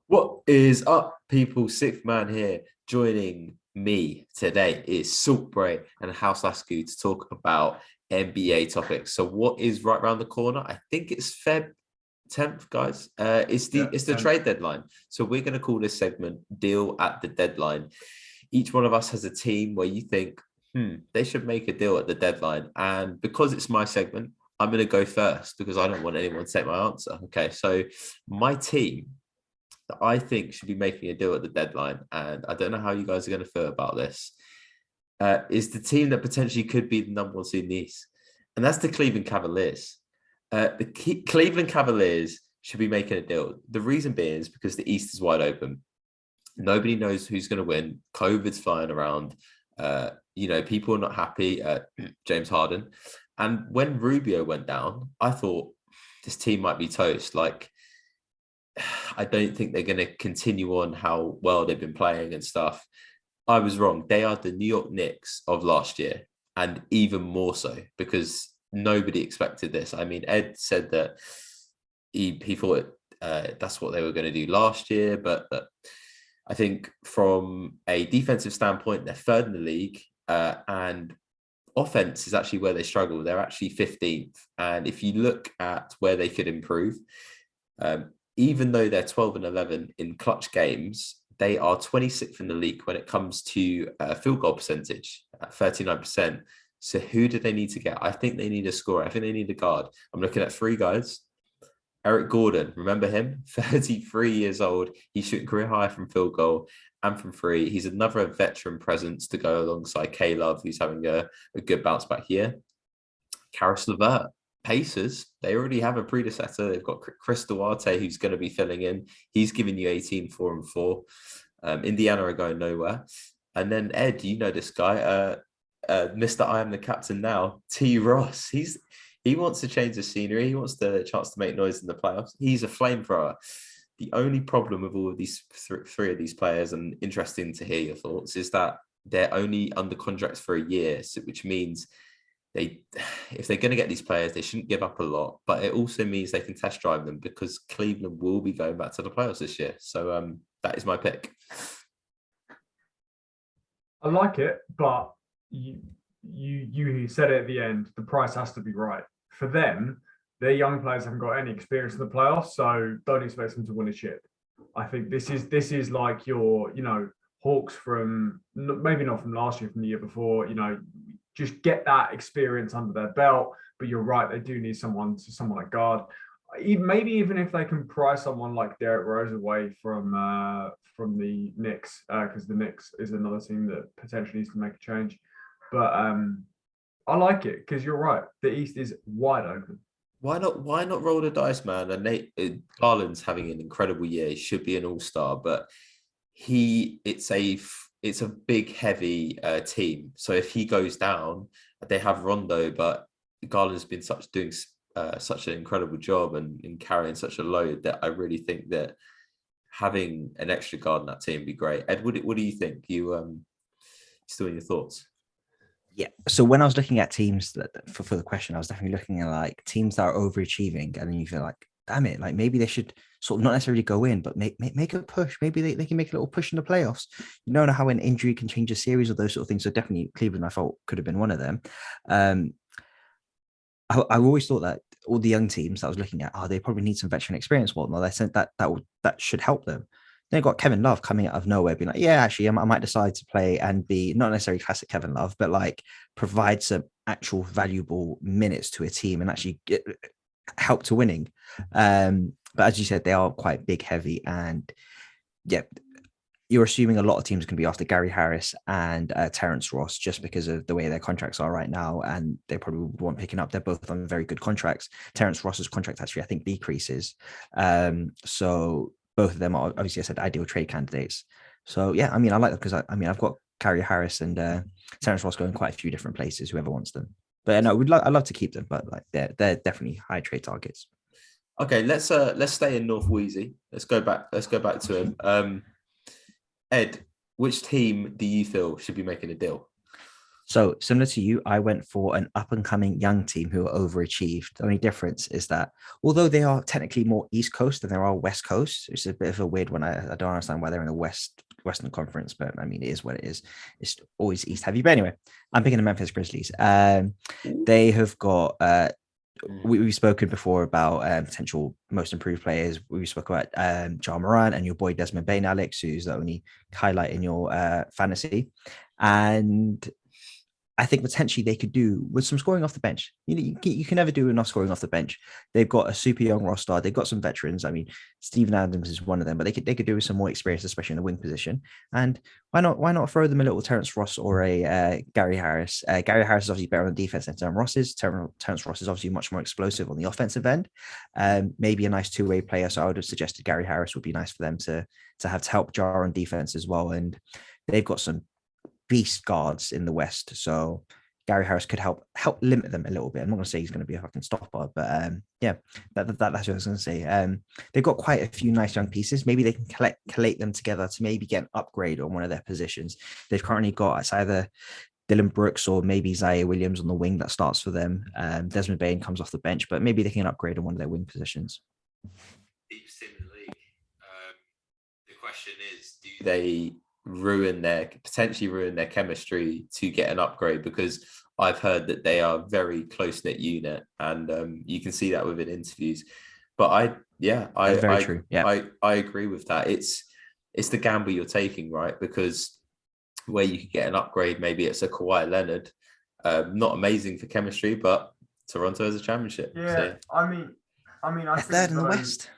What is up, people? Sixth man here. Joining me today is Bray and House Lasku to talk about NBA topics. So, what is right around the corner? I think it's Feb 10th, guys. It's the Yeah, it's the 10th. trade deadline. So we're going to call this segment "Deal at the Deadline." Each one of us has a team where you think, they should make a deal at the deadline, and because it's my segment, I'm going to go first because I don't want anyone to take my answer. Okay, so my team that I think should be making a deal at the deadline, and I don't know how you guys are going to feel about this, is the team that potentially could be the number one seed in the East, and that's the Cleveland Cavaliers. The Cleveland Cavaliers should be making a deal. The reason being is because the East is wide open. Nobody knows who's going to win. COVID's flying around. People are not happy. James Harden. And when Rubio went down, I thought this team might be toast. Like, I don't think they're going to continue on how well they've been playing and stuff. I was wrong. They are the New York Knicks of last year, and even more so because nobody expected this. I mean, Ed said that he thought that's what they were going to do last year, but I think from a defensive standpoint, they're third in the league, and offense is actually where they struggle. They're actually 15th, and if you look at where they could improve, even though they're 12 and 11 in clutch games, they are 26th in the league when it comes to field goal percentage at 39%. So who do they need to get? I think they need a scorer. I think they need a guard. I'm looking at three guys. Eric Gordon, remember him? 33 years old. He's shooting career high from field goal and from three. He's another veteran presence to go alongside K Love, who's having a good bounce back year. Karis LeVert, Pacers, they already have a predecessor. They've got Chris Duarte, who's going to be filling in. He's giving you 18, 4 and 4. Indiana are going nowhere. And then Ed, you know this guy, Mr. I am the captain now, T. Ross. He wants to change the scenery. He wants the chance to make noise in the playoffs. He's a flamethrower. The only problem with all of these three of these players, and interesting to hear your thoughts, is that they're only under contracts for a year, which means if they're going to get these players, they shouldn't give up a lot. But it also means they can test drive them because Cleveland will be going back to the playoffs this year. So that is my pick. I like it, but you said it at the end. The price has to be right for them. Their young players haven't got any experience in the playoffs, so don't expect them to win a chip. I think this is like your Hawks from maybe not from last year, from the year before. Just get that experience under their belt. But you're right, they do need someone like guard. Maybe even if they can pry someone like Derrick Rose away from the Knicks, because the Knicks is another team that potentially needs to make a change. But I like it because you're right. The East is wide open. Why not? Why not roll the dice, man? And Garland's having an incredible year. He should be an all-star, but it's a big, heavy team. So if he goes down, they have Rondo, but Garland's been doing such an incredible job and in carrying such a load that I really think that having an extra guard in that team would be great. Ed, what do you think? You still in your thoughts? Yeah. So when I was looking at teams for the question, I was definitely looking at like teams that are overachieving, and then you feel like, damn it, like maybe they should sort of not necessarily go in, but make a push. Maybe they can make a little push in the playoffs. You don't know how an injury can change a series or those sort of things. So definitely Cleveland, I thought, could have been one of them. I always thought that all the young teams that I was looking at, they probably need some veteran experience. Well, no, they said that should help them. Then got Kevin Love coming out of nowhere, being like, yeah, actually, I might decide to play and be not necessarily classic Kevin Love, but like provide some actual valuable minutes to a team and actually help to winning. But as you said, they are quite big, heavy, and yeah, you're assuming a lot of teams are going to be after Gary Harris and Terrence Ross just because of the way their contracts are right now, and they probably won't picking up. They're both on very good contracts. Terrence Ross's contract actually, I think, decreases. So both of them are obviously, I said, ideal trade candidates. So yeah, I mean, I like them because I've got Gary Harris and Terrence Ross going quite a few different places. Whoever wants them, but no, I'd love to keep them, but like they're definitely high trade targets. Okay, let's stay in North Wheezy. Let's go back to him. Ed, which team do you feel should be making a deal? So similar to you, I went for an up and coming young team who are overachieved. The only difference is that although they are technically more East Coast than they are West Coast, it's a bit of a weird one. I don't understand why they're in the Western Conference, but I mean it is what it is. It's always East heavy. But anyway, I'm picking the Memphis Grizzlies. They have got we've spoken before about potential most improved players. We spoke about John Moran and your boy Desmond Bain, Alex, who's the only highlight in your fantasy. And I think potentially they could do with some scoring off the bench. You can never do enough scoring off the bench. They've got a super young roster. They've got some veterans. I mean, Steven Adams is one of them, but they could do with some more experience, especially in the wing position. And why not throw them a little Terrence Ross or a Gary Harris? Gary Harris is obviously better on defense than Terrence Ross is. Terrence Ross is obviously much more explosive on the offensive end. Maybe a nice two-way player. So I would have suggested Gary Harris would be nice for them to have to help jar on defense as well. And they've got some beast guards in the West, so Gary Harris could help limit them a little bit. I'm not going to say he's going to be a fucking stopper, but yeah, that's what I was going to say. They've got quite a few nice young pieces. Maybe they can collate them together to maybe get an upgrade on one of their positions. They've currently got it's either Dylan Brooks or maybe Zaire Williams on the wing that starts for them. Desmond Bain comes off the bench, but maybe they can upgrade on one of their wing positions. Deepest team in the league. The question is, do they potentially ruin their chemistry to get an upgrade? Because I've heard that they are very close-knit unit, and you can see that within interviews. But I agree with that. It's the gamble you're taking, right? Because where you could get an upgrade, maybe it's a Kawhi Leonard, not amazing for chemistry, but Toronto has a championship. Yeah, so. I mean, I think third in the West.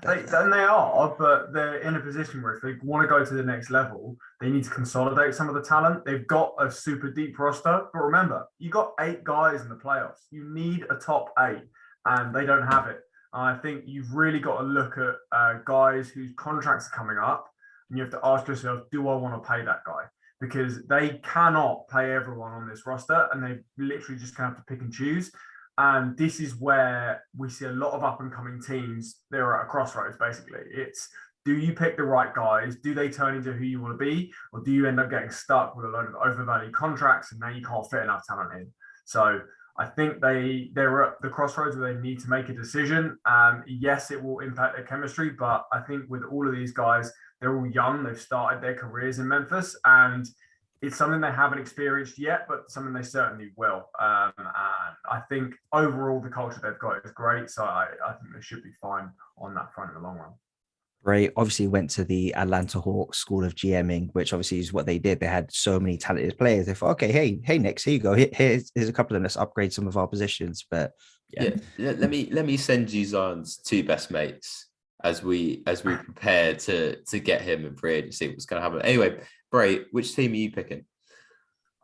They are, but they're in a position where if they want to go to the next level, they need to consolidate some of the talent. They've got a super deep roster, but remember, you got 8 guys in the playoffs. You need a top 8, and they don't have it. I think you've really got to look at guys whose contracts are coming up, and you have to ask yourself, do I want to pay that guy? Because they cannot pay everyone on this roster, and they literally just have to pick and choose. And this is where we see a lot of up-and-coming teams. They're at a crossroads, basically. It's, do you pick the right guys? Do they turn into who you want to be? Or do you end up getting stuck with a load of overvalued contracts and now you can't fit enough talent in? So I think they're at the crossroads where they need to make a decision. Yes, it will impact their chemistry, but I think with all of these guys, they're all young. They've started their careers in Memphis, and it's something they haven't experienced yet, but something they certainly will. And I think overall the culture they've got is great. So I think they should be fine on that front in the long run. Bray obviously went to the Atlanta Hawks School of GMing, which obviously is what they did. They had so many talented players. They thought, okay, hey, Knicks, here you go. Here's a couple of them. Let's upgrade some of our positions. But yeah. Let me send you Zion's 2 best mates as we prepare to get him in free agency. What's going to happen? Anyway, Bray, which team are you picking?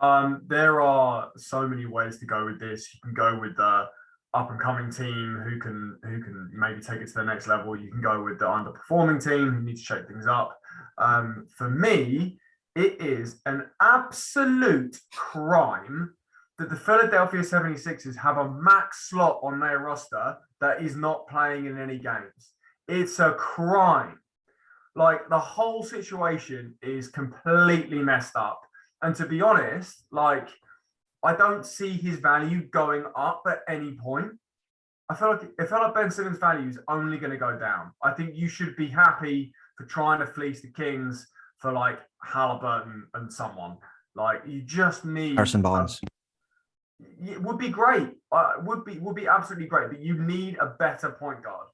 There are so many ways to go with this. You can go with the up-and-coming team who can maybe take it to the next level. You can go with the underperforming team who need to shake things up. For me, it is an absolute crime that the Philadelphia 76ers have a max slot on their roster that is not playing in any games. It's a crime. Like, the whole situation is completely messed up. And to be honest, like, I don't see his value going up at any point. I feel like Ben Simmons' value is only going to go down. I think you should be happy for trying to fleece the Kings for like Halliburton and someone. Like, you just need Harrison Barnes. It would be great. Would be absolutely great. But you need a better point guard.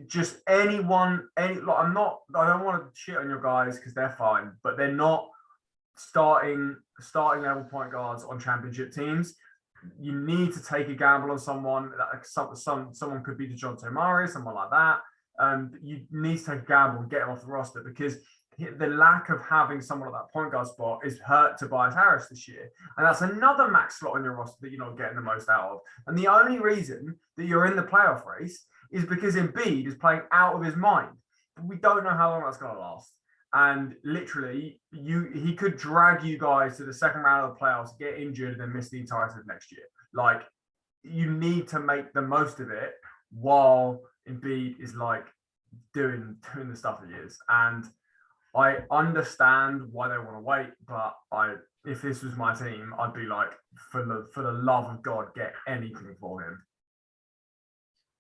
Just anyone. I don't want to shit on your guys because they're fine, but they're not starting level point guards on championship teams. You need to take a gamble on someone. Someone could be DeJounte Murray, someone like that. You need to take a gamble and get him off the roster, because the lack of having someone at that point guard spot is hurt Tobias Harris this year. And that's another max slot on your roster that you're not getting the most out of. And the only reason that you're in the playoff race is because Embiid is playing out of his mind. But we don't know how long that's going to last. And literally, he could drag you guys to the second round of the playoffs, get injured, and then miss the entirety of next year. Like, you need to make the most of it while Embiid is like doing the stuff that he is. And I understand why they want to wait, but if this was my team, I'd be like, for the love of God, get anything for him.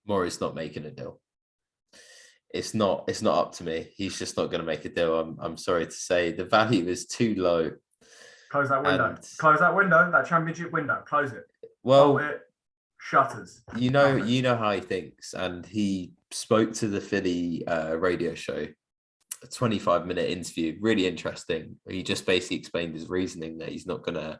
Morey's not making a deal. It's not up to me. He's just not going to make a deal. I'm sorry to say, the value is too low. Close that window. Close that window. That championship window. Close it. Well, it. Shutters. You know how he thinks, and he spoke to the Philly radio show. A 25-minute interview, really interesting. He just basically explained his reasoning that he's not gonna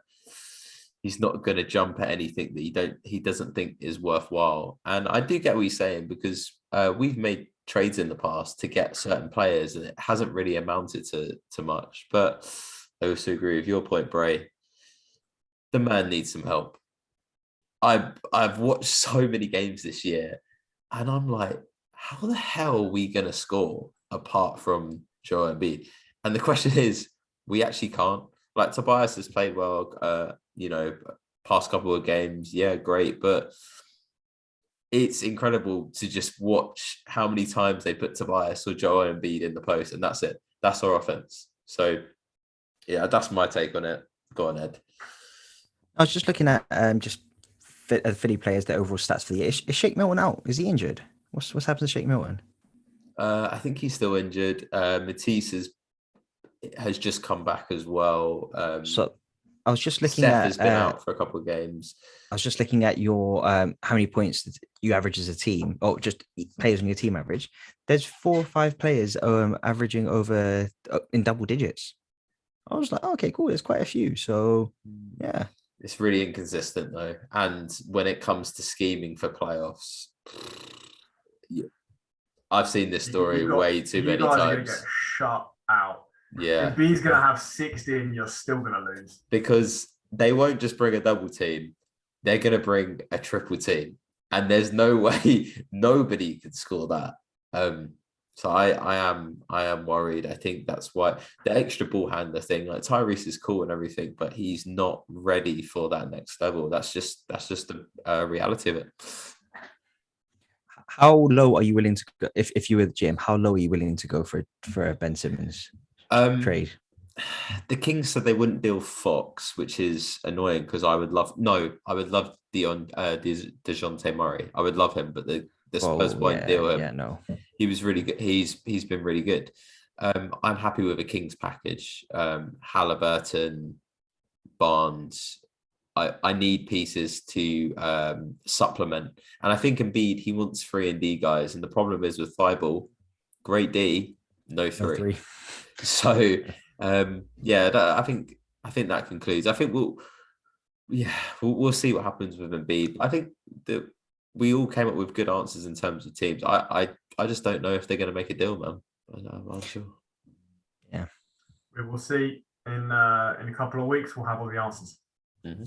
jump at anything that he doesn't think is worthwhile. And I do get what he's saying, because we've made trades in the past to get certain players, and it hasn't really amounted to much. But I also agree with your point, Bray. The man needs some help. I've watched so many games this year, and I'm like, how the hell are we gonna score apart from Joel Embiid? And the question is, we actually can't. Like, Tobias has played well, past couple of games, yeah, great, but it's incredible to just watch how many times they put Tobias or Joel Embiid in the post, and that's it. That's our offense. So, yeah, that's my take on it. Go on, Ed. I was just looking at Philly players, their overall stats for the year. Is Shake Milton out? Is he injured? What's happened to Shake Milton? I think he's still injured. Matisse has just come back as well. So I was just looking Seth at. has been out for a couple of games. I was just looking at your how many points you average as a team, or just players on your team average. There's 4 or 5 players averaging over in double digits. I was like, okay, cool. There's quite a few. So yeah, it's really inconsistent though. And when it comes to scheming for playoffs, I've seen this story way too many times. You guys are going to get shut out. Yeah. If B's going to have 16, you're still going to lose. Because they won't just bring a double team. They're going to bring a triple team. And there's no way nobody can score that. So I am worried. I think that's why the extra ball handler thing, like Tyrese is cool and everything, but he's not ready for that next level. That's just the reality of it. How low are you willing to go if you were the GM? How low are you willing to go for a Ben Simmons trade? The Kings said they wouldn't deal Fox, which is annoying because I would love DeJounte Murray. I would love him, but the Spurs won't deal him. Yeah, no. He was really good. He's been really good. I'm happy with a Kings package. Halliburton, Barnes. I need pieces to supplement. And I think Embiid, he wants 3 and D guys. And the problem is with Thibault, great D, no 3. So I think that concludes. I think we'll see what happens with Embiid. I think that we all came up with good answers in terms of teams. I just don't know if they're going to make a deal, man. I'm not sure. Yeah, we will see in a couple of weeks. We'll have all the answers. Mm-hmm.